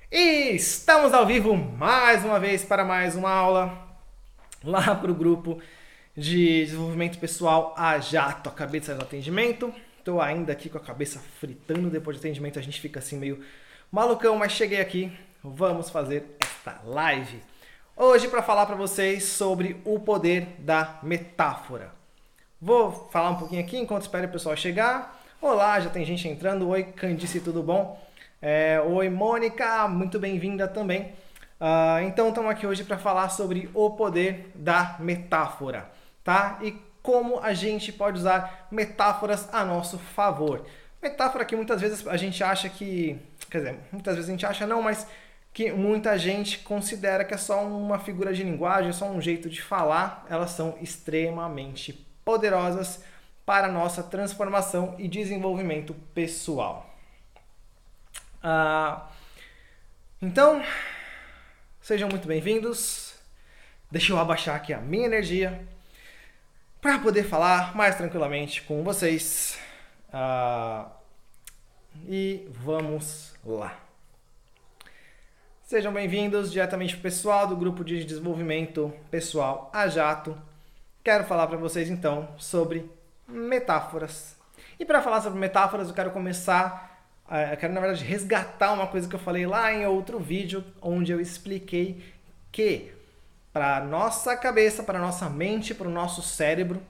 E estamos ao vivo mais uma vez para mais uma aula lá para o grupo de desenvolvimento pessoal a jato. Acabei de sair do atendimento, estou ainda aqui com a cabeça fritando. Depois do atendimento a gente fica assim meio malucão, mas cheguei aqui, vamos fazer esta live. Hoje para falar para vocês sobre o poder da metáfora. Vou falar um pouquinho aqui enquanto espero o pessoal chegar. Olá, já tem gente entrando. Oi, Candice, tudo bom? Oi, Mônica, muito bem-vinda também. Então, estamos aqui hoje para falar sobre o poder da metáfora, tá? E como a gente pode usar metáforas a nosso favor. Metáfora que muitas vezes a gente acha que... Quer dizer, muitas vezes a gente acha não, mas que muita gente considera que é só uma figura de linguagem, só um jeito de falar. Elas são extremamente poderosas para a nossa transformação e desenvolvimento pessoal. Então, sejam muito bem-vindos. Deixa eu abaixar aqui a minha energia para poder falar mais tranquilamente com vocês. E vamos lá. Sejam bem-vindos diretamente para o pessoal do grupo de desenvolvimento pessoal a jato. Quero falar para vocês então sobre metáforas. E para falar sobre metáforas, eu quero na verdade resgatar uma coisa que eu falei lá em outro vídeo, onde eu expliquei que para a nossa cabeça, para a nossa mente, para o nosso cérebro,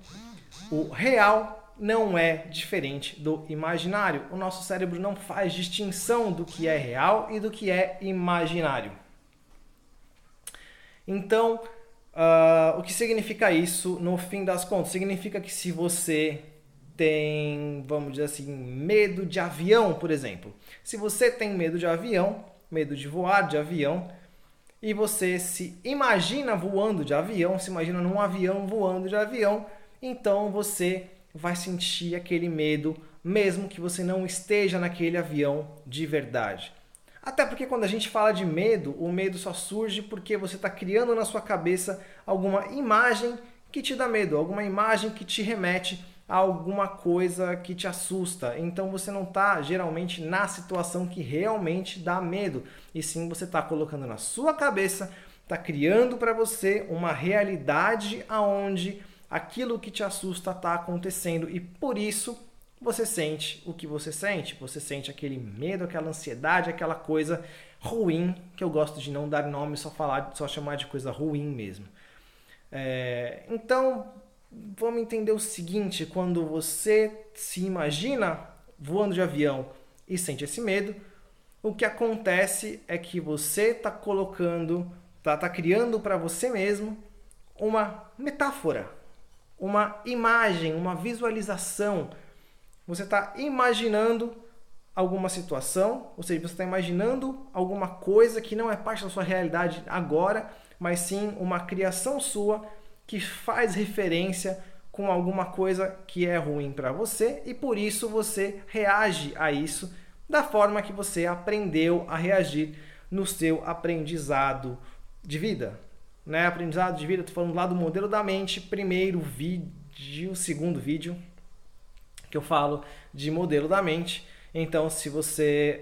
o real não é diferente do imaginário. O nosso cérebro não faz distinção do que é real e do que é imaginário. Então, o que significa isso no fim das contas? Significa que se você tem, vamos dizer assim, medo de avião, por exemplo. Se você tem medo de avião, medo de voar de avião, e você se imagina voando de avião, se imagina num avião voando de avião, então você vai sentir aquele medo, mesmo que você não esteja naquele avião de verdade. Até porque quando a gente fala de medo, o medo só surge porque você está criando na sua cabeça alguma imagem que te dá medo, alguma imagem que te remete a alguma coisa que te assusta. Então você não está geralmente na situação que realmente dá medo. E sim você está colocando na sua cabeça, está criando para você uma realidade onde aquilo que te assusta está acontecendo. E por isso você sente o que você sente. Você sente aquele medo, aquela ansiedade, aquela coisa ruim, que eu gosto de não dar nome, só chamar de coisa ruim mesmo. Então, vamos entender o seguinte: quando você se imagina voando de avião e sente esse medo, o que acontece é que você está criando para você mesmo uma metáfora, uma imagem, uma visualização. Você está imaginando alguma situação, ou seja, você está imaginando alguma coisa que não é parte da sua realidade agora, mas sim uma criação sua que faz referência com alguma coisa que é ruim para você, e por isso você reage a isso da forma que você aprendeu a reagir no seu aprendizado de vida. Aprendizado de vida, estou falando lá do modelo da mente, primeiro vídeo, segundo vídeo, que eu falo de modelo da mente. Então, se você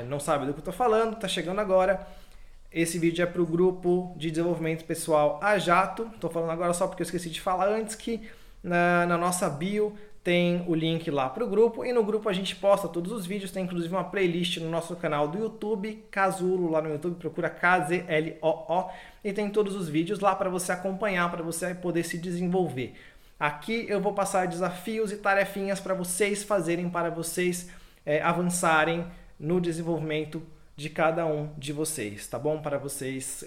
não sabe do que eu estou falando, está chegando agora, esse vídeo é para o grupo de desenvolvimento pessoal a jato. Estou falando agora só porque eu esqueci de falar antes que na nossa bio tem o link lá para o grupo, e no grupo a gente posta todos os vídeos. Tem inclusive uma playlist no nosso canal do YouTube, Casulo, lá no YouTube, procura KZLOO, e tem todos os vídeos lá para você acompanhar, para você poder se desenvolver. Aqui eu vou passar desafios e tarefinhas para vocês fazerem, para vocês avançarem no desenvolvimento de cada um de vocês, tá bom? Para vocês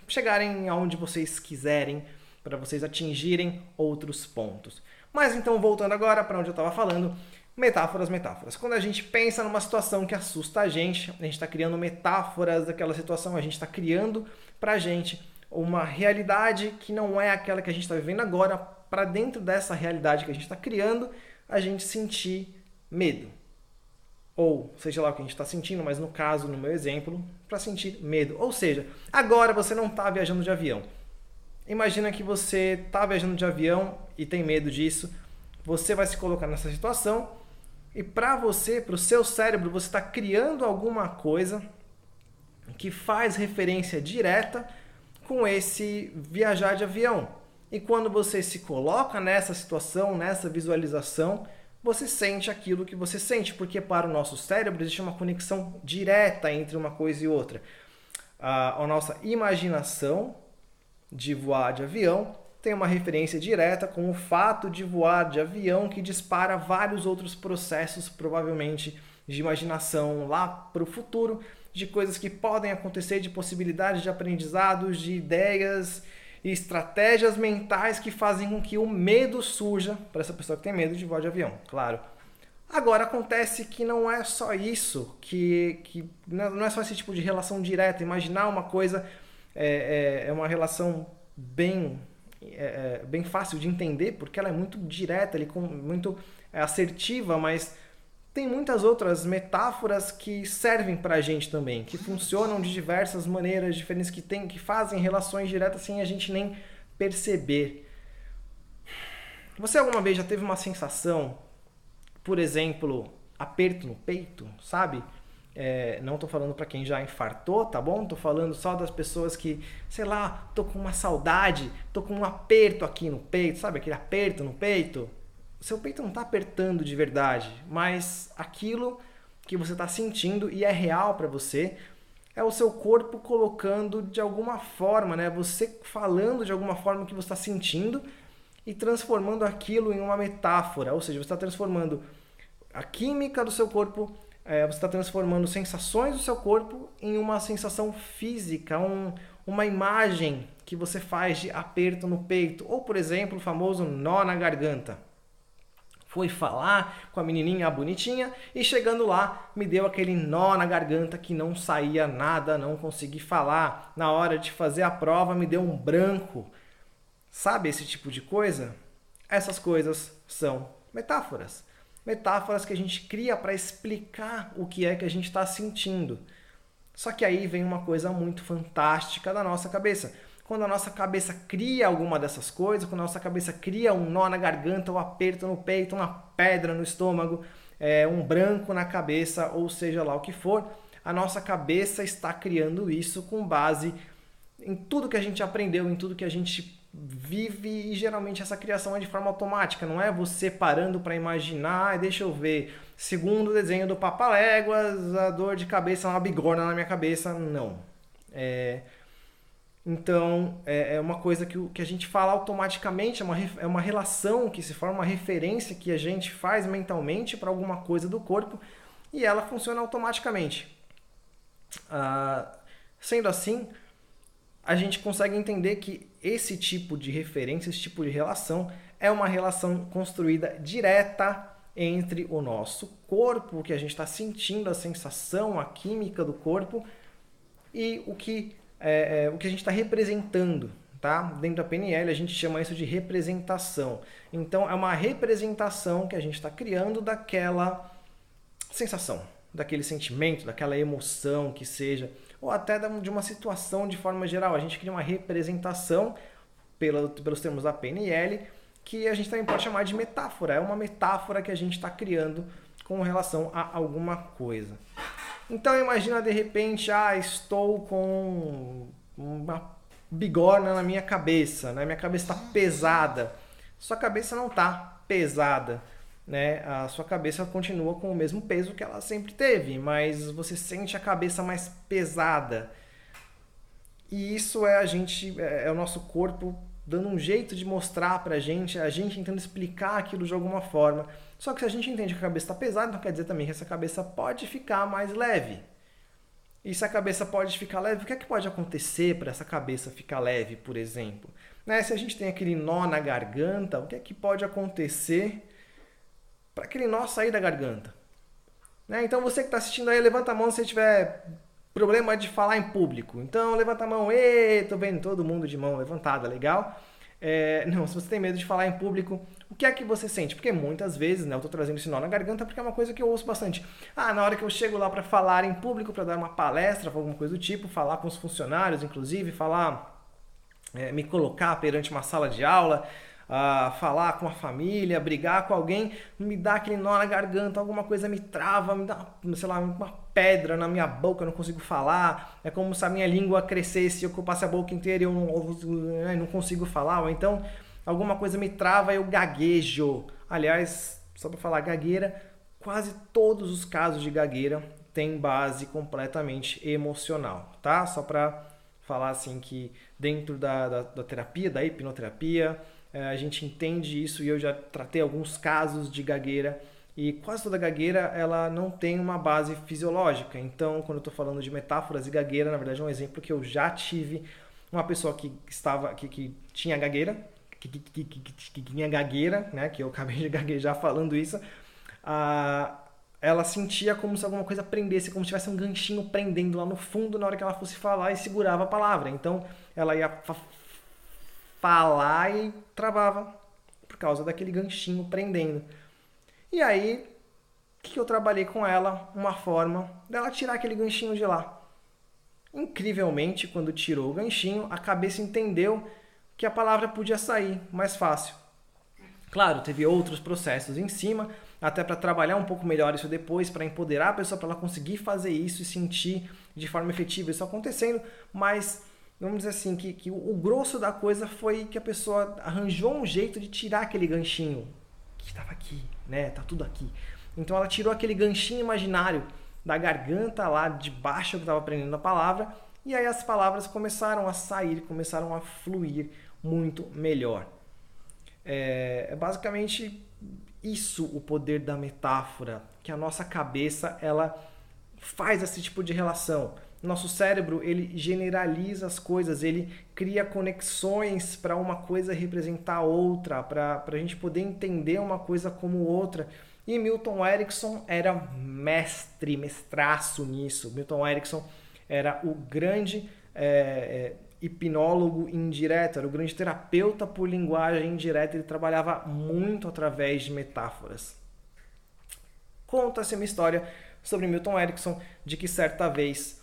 chegarem aonde vocês quiserem, para vocês atingirem outros pontos. Mas então, voltando agora para onde eu estava falando, metáforas. Quando a gente pensa numa situação que assusta a gente está criando metáforas daquela situação, a gente está criando para a gente uma realidade que não é aquela que a gente está vivendo agora, para dentro dessa realidade que a gente está criando, a gente sentir medo. Ou seja lá o que a gente está sentindo, mas no caso, no meu exemplo, para sentir medo. Ou seja, agora você não está viajando de avião. Imagina que você está viajando de avião e tem medo disso. Você vai se colocar nessa situação e para você, para o seu cérebro, você está criando alguma coisa que faz referência direta com esse viajar de avião. E quando você se coloca nessa situação, nessa visualização, você sente aquilo que você sente, porque para o nosso cérebro existe uma conexão direta entre uma coisa e outra. A nossa imaginação de voar de avião tem uma referência direta com o fato de voar de avião, que dispara vários outros processos, provavelmente de imaginação lá para o futuro, de coisas que podem acontecer, de possibilidades de aprendizados, de ideias e estratégias mentais que fazem com que o medo surja para essa pessoa que tem medo de voar de avião, claro. Agora, acontece que não é só isso, que não é só esse tipo de relação direta. Imaginar uma coisa é uma relação bem fácil de entender, porque ela é muito direta, muito assertiva, mas tem muitas outras metáforas que servem para a gente também, que funcionam de diversas maneiras diferentes, que fazem relações diretas sem a gente nem perceber. Você alguma vez já teve uma sensação, por exemplo, aperto no peito, sabe? Não tô falando para quem já infartou, tá bom? Tô falando só das pessoas que, sei lá, tô com uma saudade, tô com um aperto aqui no peito, sabe? Aquele aperto no peito. Seu peito não tá apertando de verdade, mas aquilo que você tá sentindo e é real para você é o seu corpo colocando de alguma forma, né? Você falando de alguma forma o que você está sentindo e transformando aquilo em uma metáfora, ou seja, você está transformando a química do seu corpo, você está transformando sensações do seu corpo em uma sensação física, uma imagem que você faz de aperto no peito, ou por exemplo, o famoso nó na garganta. Foi falar com a menininha bonitinha e chegando lá me deu aquele nó na garganta que não saía nada, não consegui falar. Na hora de fazer a prova me deu um branco. Sabe esse tipo de coisa? Essas coisas são metáforas. Metáforas que a gente cria para explicar o que é que a gente está sentindo. Só que aí vem uma coisa muito fantástica da nossa cabeça. Quando a nossa cabeça cria alguma dessas coisas, quando a nossa cabeça cria um nó na garganta, um aperto no peito, uma pedra no estômago, um branco na cabeça, ou seja lá o que for, a nossa cabeça está criando isso com base em tudo que a gente aprendeu, em tudo que a gente vive, e geralmente essa criação é de forma automática, não é você parando para imaginar, deixa eu ver, segundo o desenho do Papaléguas, a dor de cabeça é uma bigorna na minha cabeça, não. Então, é uma coisa que a gente fala automaticamente, é uma relação que se forma, uma referência que a gente faz mentalmente para alguma coisa do corpo e ela funciona automaticamente. Sendo assim, a gente consegue entender que esse tipo de referência, esse tipo de relação é uma relação construída direta entre o nosso corpo, o que a gente está sentindo, a sensação, a química do corpo e o que a gente está representando, tá? Dentro da PNL a gente chama isso de representação. Então é uma representação que a gente está criando daquela sensação, daquele sentimento, daquela emoção que seja, ou até de uma situação de forma geral. A gente cria uma representação pelos termos da PNL que a gente também pode chamar de metáfora. É uma metáfora que a gente está criando com relação a alguma coisa. Então imagina de repente, estou com uma bigorna na minha cabeça, né? Minha cabeça está pesada. Sua cabeça não está pesada, né? A sua cabeça continua com o mesmo peso que ela sempre teve, mas você sente a cabeça mais pesada. E isso é o nosso corpo dando um jeito de mostrar pra gente, a gente tentando explicar aquilo de alguma forma. Só que se a gente entende que a cabeça está pesada, então quer dizer também que essa cabeça pode ficar mais leve. E se a cabeça pode ficar leve, o que é que pode acontecer para essa cabeça ficar leve, por exemplo? Né? Se a gente tem aquele nó na garganta, o que é que pode acontecer para aquele nó sair da garganta? Né? Então você que está assistindo aí, levanta a mão se tiver problema de falar em público. Então levanta a mão, tô vendo todo mundo de mão levantada, legal? Não, se você tem medo de falar em público, o que é que você sente? Porque muitas vezes, né, eu tô trazendo esse nó na garganta porque é uma coisa que eu ouço bastante. Na hora que eu chego lá para falar em público, para dar uma palestra, alguma coisa do tipo, falar com os funcionários, inclusive, me colocar perante uma sala de aula, falar com a família, brigar com alguém, me dá aquele nó na garganta, alguma coisa me trava, me dá, sei lá, uma pedra na minha boca, eu não consigo falar, é como se a minha língua crescesse, eu ocupasse a boca inteira e eu não consigo falar, ou então alguma coisa me trava e eu gaguejo. Aliás, só para falar gagueira, quase todos os casos de gagueira têm base completamente emocional, tá? Só para falar assim que dentro da terapia, da hipnoterapia, a gente entende isso e eu já tratei alguns casos de gagueira e quase toda gagueira ela não tem uma base fisiológica. Então, quando eu estou falando de metáforas e gagueira, na verdade é um exemplo que eu já tive uma pessoa que tinha gagueira, que tinha gagueira, né? Que eu acabei de gaguejar falando isso. Ela sentia como se alguma coisa prendesse, como se tivesse um ganchinho prendendo lá no fundo na hora que ela fosse falar e segurava a palavra. Então, ela ia falar e travava por causa daquele ganchinho prendendo. E aí, o que eu trabalhei com ela? Uma forma dela tirar aquele ganchinho de lá. Incrivelmente, quando tirou o ganchinho, a cabeça entendeu que a palavra podia sair mais fácil. Claro, teve outros processos em cima, até para trabalhar um pouco melhor isso depois, para empoderar a pessoa, para ela conseguir fazer isso e sentir de forma efetiva isso acontecendo, mas vamos dizer assim, que o grosso da coisa foi que a pessoa arranjou um jeito de tirar aquele ganchinho que estava aqui, né? Tá tudo aqui. Então ela tirou aquele ganchinho imaginário da garganta lá de baixo que estava prendendo a palavra, e aí as palavras começaram a sair, começaram a fluir muito melhor. É basicamente isso o poder da metáfora, que a nossa cabeça ela faz esse tipo de relação. Nosso cérebro ele generaliza as coisas, ele cria conexões para uma coisa representar outra, para a gente poder entender uma coisa como outra. E Milton Erickson era mestraço nisso. Milton Erickson era o grande hipnólogo indireto, era o grande terapeuta por linguagem indireta, ele trabalhava muito através de metáforas. Conta-se uma história sobre Milton Erickson, de que certa vez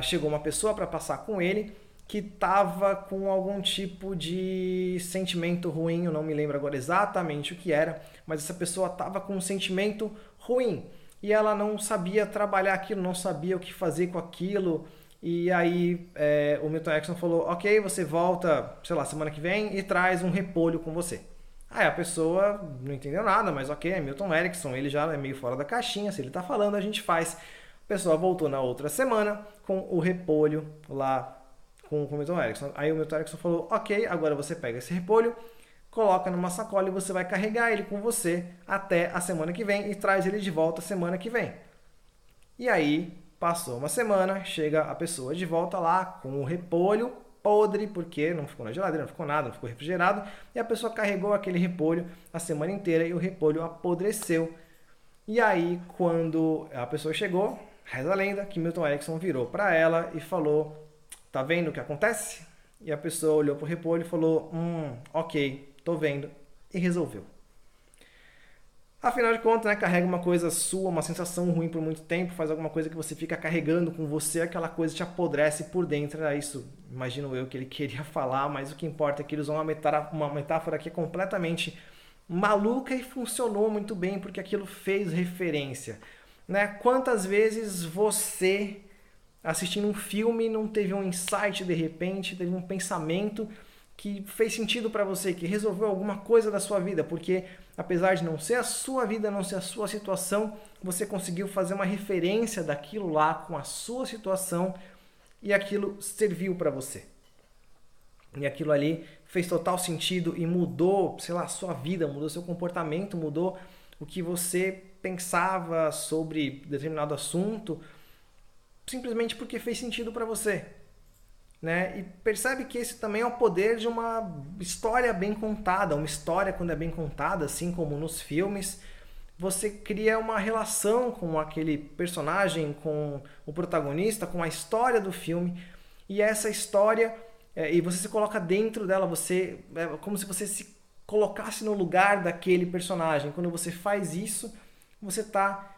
chegou uma pessoa para passar com ele que estava com algum tipo de sentimento ruim, eu não me lembro agora exatamente o que era, mas essa pessoa estava com um sentimento ruim e ela não sabia trabalhar aquilo, não sabia o que fazer com aquilo. E aí o Milton Erickson falou, ok, você volta, sei lá, semana que vem e traz um repolho com você. Aí a pessoa não entendeu nada, mas ok, é Milton Erickson, ele já é meio fora da caixinha, se ele está falando a gente faz. A pessoa voltou na outra semana com o repolho lá com o Milton Erickson. Aí o Milton Erickson falou, ok, agora você pega esse repolho, coloca numa sacola e você vai carregar ele com você até a semana que vem e traz ele de volta semana que vem. E aí passou uma semana, chega a pessoa de volta lá com o repolho podre, porque não ficou na geladeira, não ficou nada, não ficou refrigerado, e a pessoa carregou aquele repolho a semana inteira e o repolho apodreceu. E aí, quando a pessoa chegou, reza a lenda que Milton Erickson virou para ela e falou, tá vendo o que acontece? E a pessoa olhou pro repolho e falou, ok, tô vendo, e resolveu. Afinal de contas, né, carrega uma coisa sua, uma sensação ruim por muito tempo, faz alguma coisa que você fica carregando com você, aquela coisa te apodrece por dentro. Era isso, imagino eu, que ele queria falar, mas o que importa é que ele usou uma metáfora que é completamente maluca e funcionou muito bem, porque aquilo fez referência. Né? Quantas vezes você, assistindo um filme, não teve um insight de repente, teve um pensamento que fez sentido para você, que resolveu alguma coisa da sua vida, porque apesar de não ser a sua vida, não ser a sua situação, você conseguiu fazer uma referência daquilo lá com a sua situação e aquilo serviu para você. E aquilo ali fez total sentido e mudou, sei lá, a sua vida, mudou seu comportamento, mudou o que você pensava sobre determinado assunto, simplesmente porque fez sentido para você. Né? E percebe que esse também é o poder de uma história bem contada. Uma história, quando é bem contada, assim como nos filmes, você cria uma relação com aquele personagem, com o protagonista, com a história do filme. E essa história, e você se coloca dentro dela, é como se você se colocasse no lugar daquele personagem. Quando você faz isso, você está,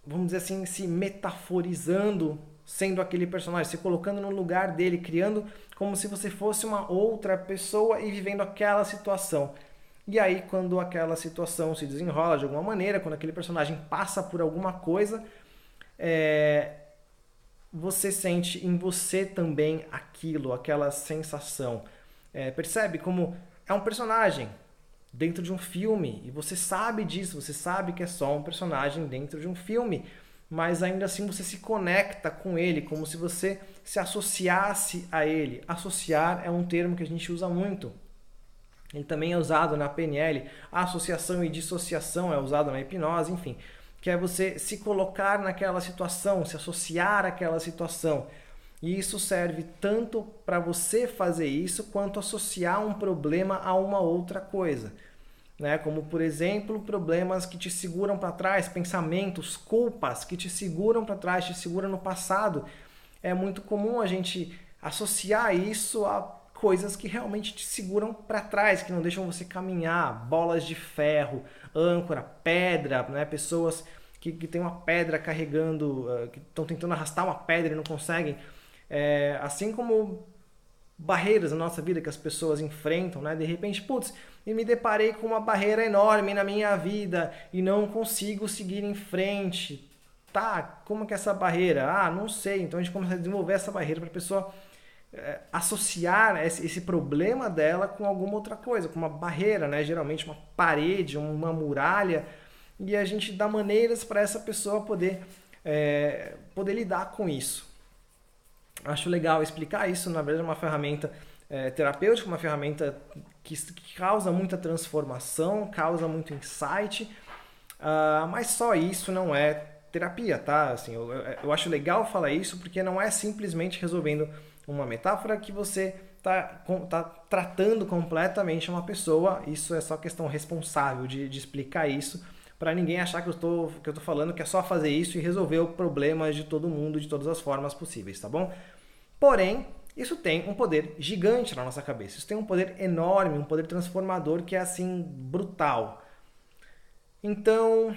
vamos dizer assim, se metaforizando, sendo aquele personagem, se colocando no lugar dele, criando como se você fosse uma outra pessoa e vivendo aquela situação. E aí, quando aquela situação se desenrola de alguma maneira, quando aquele personagem passa por alguma coisa, você sente em você também aquilo, aquela sensação. Percebe como é um personagem dentro de um filme e você sabe disso, você sabe que é só um personagem dentro de um filme, mas ainda assim você se conecta com ele, como se você se associasse a ele. Associar é um termo que a gente usa muito. Ele também é usado na PNL, a associação e dissociação é usado na hipnose, enfim, que é você se colocar naquela situação, se associar àquela situação. E isso serve tanto para você fazer isso, quanto associar um problema a uma outra coisa. Né? Como, por exemplo, problemas que te seguram para trás, pensamentos, culpas que te seguram para trás, te seguram no passado. É muito comum a gente associar isso a coisas que realmente te seguram para trás, que não deixam você caminhar, bolas de ferro, âncora, pedra, né? Pessoas que têm uma pedra carregando, que estão tentando arrastar uma pedra e não conseguem. Assim como barreiras na nossa vida que as pessoas enfrentam, né? De repente, putz, eu me deparei com uma barreira enorme na minha vida e não consigo seguir em frente. Tá, como que é essa barreira? Ah, não sei. Então a gente começa a desenvolver essa barreira para a pessoa associar esse problema dela com alguma outra coisa, com uma barreira, né? Geralmente uma parede, uma muralha, e a gente dá maneiras para essa pessoa poder lidar com isso. Acho legal explicar isso, na verdade é uma ferramenta terapêutica, uma ferramenta que causa muita transformação, causa muito insight, mas só isso não é terapia, tá? Assim, eu acho legal falar isso porque não é simplesmente resolvendo uma metáfora que você tá tratando completamente uma pessoa. Isso é só questão responsável de explicar isso, para ninguém achar que eu tô falando que é só fazer isso e resolver o problema de todo mundo de todas as formas possíveis, tá bom? Porém, isso tem um poder gigante na nossa cabeça. Isso tem um poder enorme, um poder transformador que é assim brutal. Então,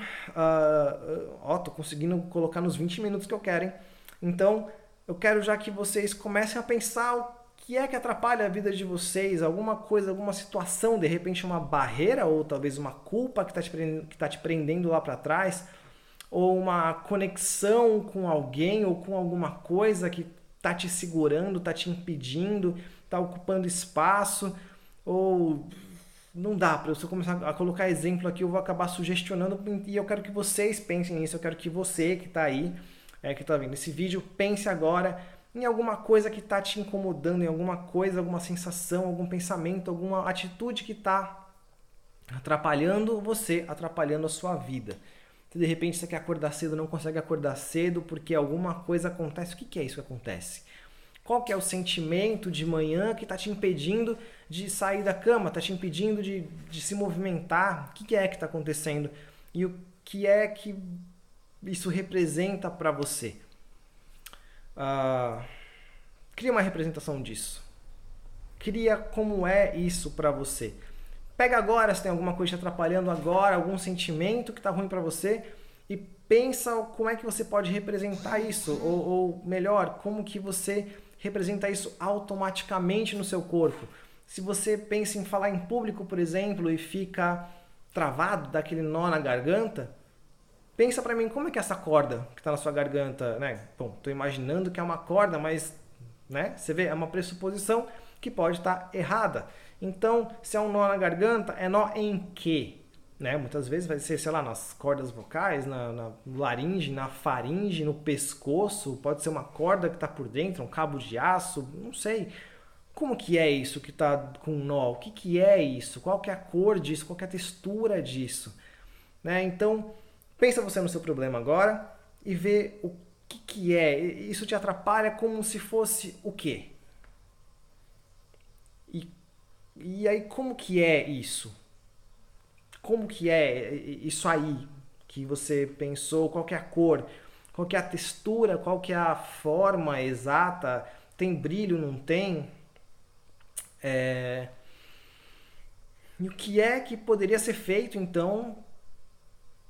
tô conseguindo colocar nos 20 minutos que eu quero, hein? Então, eu quero já que vocês comecem a pensar o que é que atrapalha a vida de vocês, alguma coisa, alguma situação, de repente uma barreira ou talvez uma culpa que está te prendendo lá para trás, ou uma conexão com alguém ou com alguma coisa que está te segurando, está te impedindo, está ocupando espaço, ou não dá para eu começar a colocar exemplo aqui, eu vou acabar sugestionando e eu quero que vocês pensem nisso, eu quero que você que está aí, que está vendo esse vídeo, pense agora em alguma coisa que está te incomodando, em alguma coisa, alguma sensação, algum pensamento, alguma atitude que está atrapalhando você, atrapalhando a sua vida. Se de repente você quer acordar cedo, não consegue acordar cedo porque alguma coisa acontece, o que é isso que acontece? Qual que é o sentimento de manhã que está te impedindo de sair da cama, está te impedindo de se movimentar? O que é que está acontecendo? E o que é que isso representa para você? Cria uma representação disso. Cria como é isso para você. Pega agora se tem alguma coisa te atrapalhando agora, algum sentimento que está ruim para você e pensa como é que você pode representar isso, ou melhor, como que você representa isso automaticamente no seu corpo. Se você pensa em falar em público, por exemplo, e fica travado, dá aquele nó na garganta, pensa para mim como é que é essa corda que está na sua garganta, né? Bom, estou imaginando que é uma corda, mas, né? Você vê, é uma pressuposição que pode estar errada. Então, se é um nó na garganta, é nó em quê? Né? Muitas vezes vai ser, sei lá, nas cordas vocais, na laringe, na faringe, no pescoço, pode ser uma corda que está por dentro, um cabo de aço, não sei. Como que é isso que está com nó? O que é isso? Qual que é a cor disso? Qual que é a textura disso? Né? Então, pensa você no seu problema agora e vê o que é. Isso te atrapalha como se fosse o quê? E aí, como que é isso? Como que é isso aí que você pensou? Qual que é a cor? Qual que é a textura? Qual que é a forma exata? Tem brilho, não tem? E o que é que poderia ser feito, então,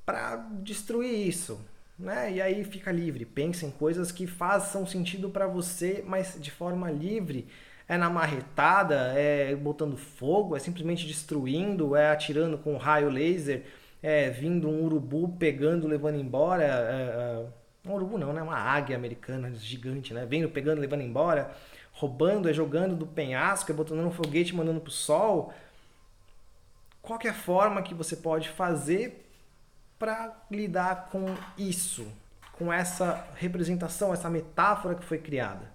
para destruir isso? Né? E aí fica livre. Pensa em coisas que façam sentido para você, mas de forma livre. É na marretada, é botando fogo, é simplesmente destruindo, é atirando com raio laser, é vindo um urubu pegando, levando embora. Um urubu não, né? Uma águia americana gigante, né? Vendo, pegando, levando embora, roubando, jogando do penhasco, botando no foguete, mandando pro sol. Qual que é a forma que você pode fazer para lidar com isso, com essa representação, essa metáfora que foi criada?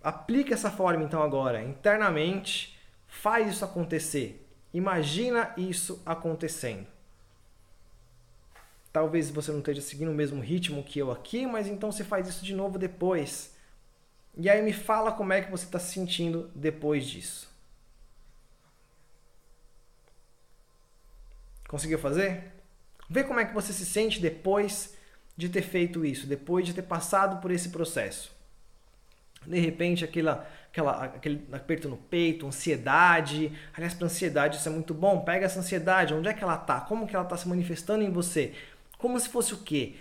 Aplica essa forma então agora, internamente, faz isso acontecer. Imagina isso acontecendo. Talvez você não esteja seguindo o mesmo ritmo que eu aqui, mas então você faz isso de novo depois. E aí me fala como é que você está se sentindo depois disso. Conseguiu fazer? Vê como é que você se sente depois de ter feito isso, depois de ter passado por esse processo. De repente, aquele aperto no peito, ansiedade. Aliás, para ansiedade isso é muito bom. Pega essa ansiedade, onde é que ela está? Como que ela está se manifestando em você? Como se fosse o quê?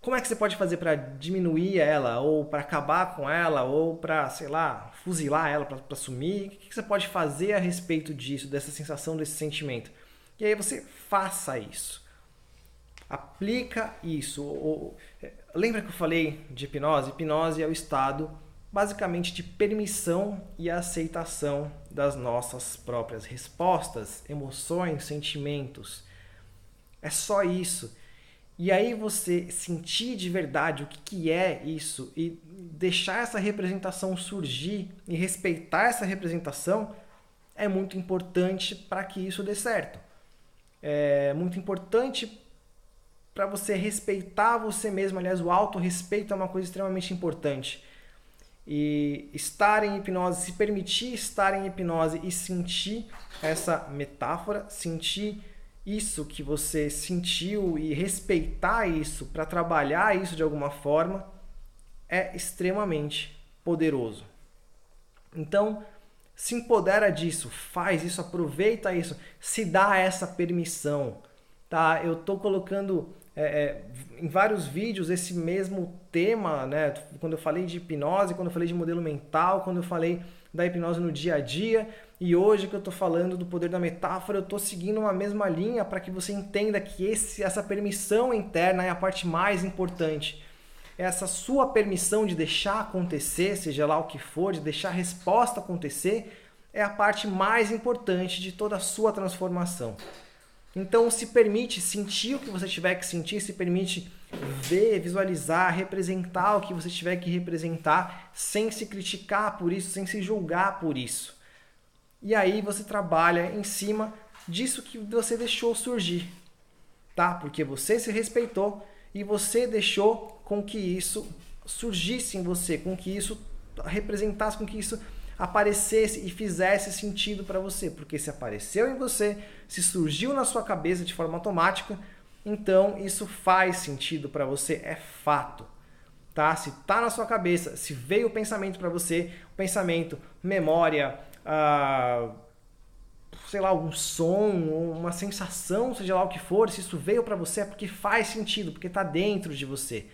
Como é que você pode fazer para diminuir ela, ou para acabar com ela, ou para, sei lá, fuzilar ela, para sumir? O que você pode fazer a respeito disso, dessa sensação, desse sentimento? E aí você faça isso. Aplica isso. Lembra que eu falei de hipnose? Hipnose é o estado basicamente de permissão e aceitação das nossas próprias respostas, emoções, sentimentos. É só isso. E aí você sentir de verdade o que é isso e deixar essa representação surgir e respeitar essa representação é muito importante para que isso dê certo. É muito importante para você respeitar você mesmo. Aliás, o autorrespeito é uma coisa extremamente importante. E estar em hipnose, se permitir estar em hipnose e sentir essa metáfora, sentir isso que você sentiu e respeitar isso para trabalhar isso de alguma forma é extremamente poderoso. Então, se empodera disso, faz isso, aproveita isso, se dá essa permissão. Tá? Eu estou colocando em vários vídeos esse mesmo tema, né? Quando eu falei de hipnose, quando eu falei de modelo mental, quando eu falei da hipnose no dia a dia, e hoje que eu estou falando do poder da metáfora, eu estou seguindo uma mesma linha para que você entenda que essa permissão interna é a parte mais importante. Essa sua permissão de deixar acontecer, seja lá o que for, de deixar a resposta acontecer, é a parte mais importante de toda a sua transformação. Então se permite sentir o que você tiver que sentir, se permite ver, visualizar, representar o que você tiver que representar, sem se criticar por isso, sem se julgar por isso. E aí você trabalha em cima disso que você deixou surgir, tá? Porque você se respeitou e você deixou com que isso surgisse em você, com que isso representasse, com que isso aparecesse e fizesse sentido para você. Porque se apareceu em você, se surgiu na sua cabeça de forma automática, então isso faz sentido para você, é fato. Tá? Se está na sua cabeça, se veio o pensamento para você, o pensamento, memória, sei lá, um som, uma sensação, seja lá o que for, se isso veio para você é porque faz sentido, porque está dentro de você.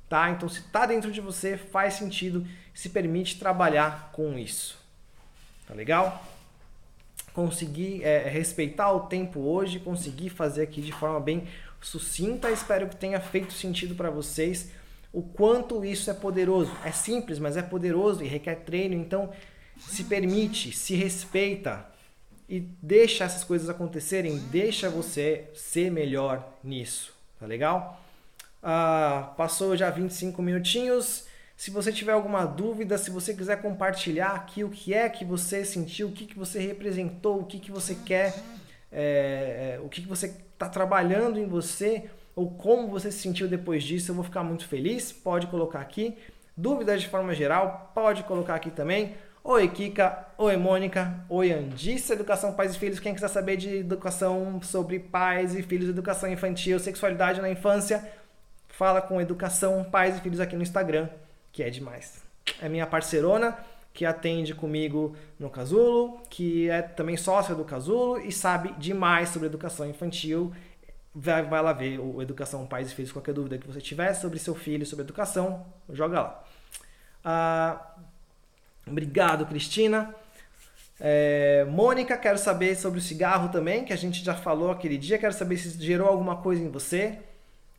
Tá? Então, se está dentro de você, faz sentido, se permite trabalhar com isso. Tá legal? Consegui respeitar o tempo hoje, consegui fazer aqui de forma bem sucinta. Espero que tenha feito sentido para vocês o quanto isso é poderoso. É simples, mas é poderoso e requer treino. Então, se permite, se respeita e deixa essas coisas acontecerem. Deixa você ser melhor nisso. Tá legal? Passou já 25 minutinhos. Se você tiver alguma dúvida, se você quiser compartilhar aqui o que é que você sentiu, o que você representou, o que você quer, o que você está trabalhando em você, ou como você se sentiu depois disso, eu vou ficar muito feliz. Pode colocar aqui. Dúvidas de forma geral, pode colocar aqui também. Oi Kika, oi Mônica, oi Andissa, Educação Pais e Filhos. Quem quiser saber de educação sobre pais e filhos, educação infantil, sexualidade na infância, fala com Educação Pais e Filhos aqui no Instagram, que é demais. É minha parceirona, que atende comigo no Casulo, que é também sócia do Casulo e sabe demais sobre educação infantil. Vai lá ver o Educação Pais e Filhos. Qualquer dúvida que você tiver sobre seu filho, sobre educação, joga lá. Obrigado, Cristina. Mônica, quero saber sobre o cigarro também, que a gente já falou aquele dia. Quero saber se gerou alguma coisa em você.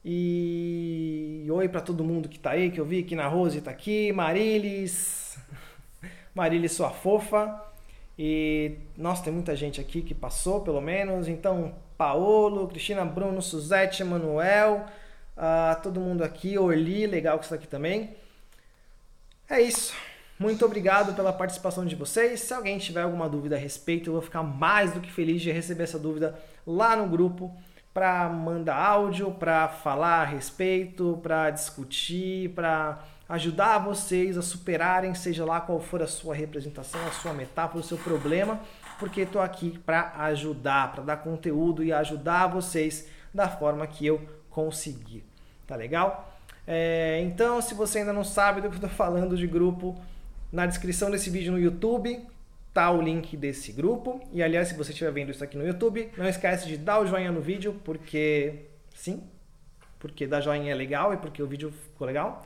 E oi para todo mundo que tá aí, que eu vi que na Rose tá aqui, Marilis, Marilis sua fofa. E nossa, tem muita gente aqui que passou, pelo menos. Então, Paolo, Cristina, Bruno, Suzete, Manuel, todo mundo aqui, Orli, legal que está aqui também. É isso. Muito obrigado pela participação de vocês. Se alguém tiver alguma dúvida a respeito, eu vou ficar mais do que feliz de receber essa dúvida lá no grupo, para mandar áudio, para falar a respeito, para discutir, para ajudar vocês a superarem, seja lá qual for a sua representação, a sua metáfora, o seu problema, porque estou aqui para ajudar, para dar conteúdo e ajudar vocês da forma que eu conseguir. Tá legal? Então, se você ainda não sabe do que eu estou falando de grupo, na descrição desse vídeo no YouTube tá o link desse grupo. E aliás, se você estiver vendo isso aqui no YouTube, não esquece de dar o joinha no vídeo, porque sim, porque dar joinha é legal e porque o vídeo ficou legal.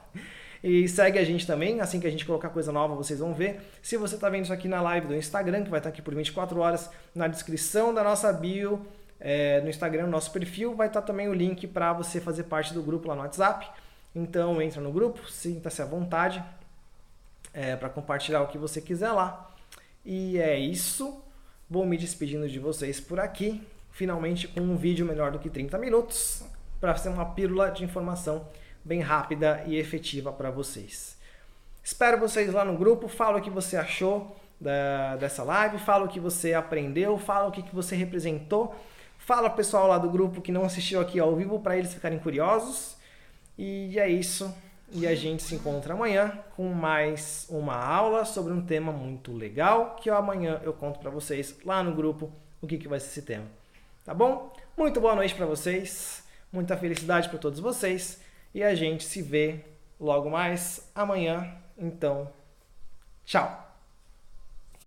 E segue a gente também, assim que a gente colocar coisa nova, vocês vão ver. Se você está vendo isso aqui na live do Instagram, que vai estar aqui por 24 horas, na descrição da nossa bio, no Instagram, no nosso perfil, vai estar também o link para você fazer parte do grupo lá no WhatsApp. Então entra no grupo, sinta-se à vontade para compartilhar o que você quiser lá. E é isso, vou me despedindo de vocês por aqui, finalmente com um vídeo menor do que 30 minutos, para ser uma pílula de informação bem rápida e efetiva para vocês. Espero vocês lá no grupo, fala o que você achou dessa live, fala o que você aprendeu, fala o que você representou, fala pro pessoal lá do grupo que não assistiu aqui ao vivo para eles ficarem curiosos. E é isso. E a gente se encontra amanhã com mais uma aula sobre um tema muito legal, que amanhã eu conto para vocês lá no grupo o que vai ser esse tema. Tá bom? Muito boa noite para vocês, muita felicidade para todos vocês e a gente se vê logo mais amanhã. Então, tchau!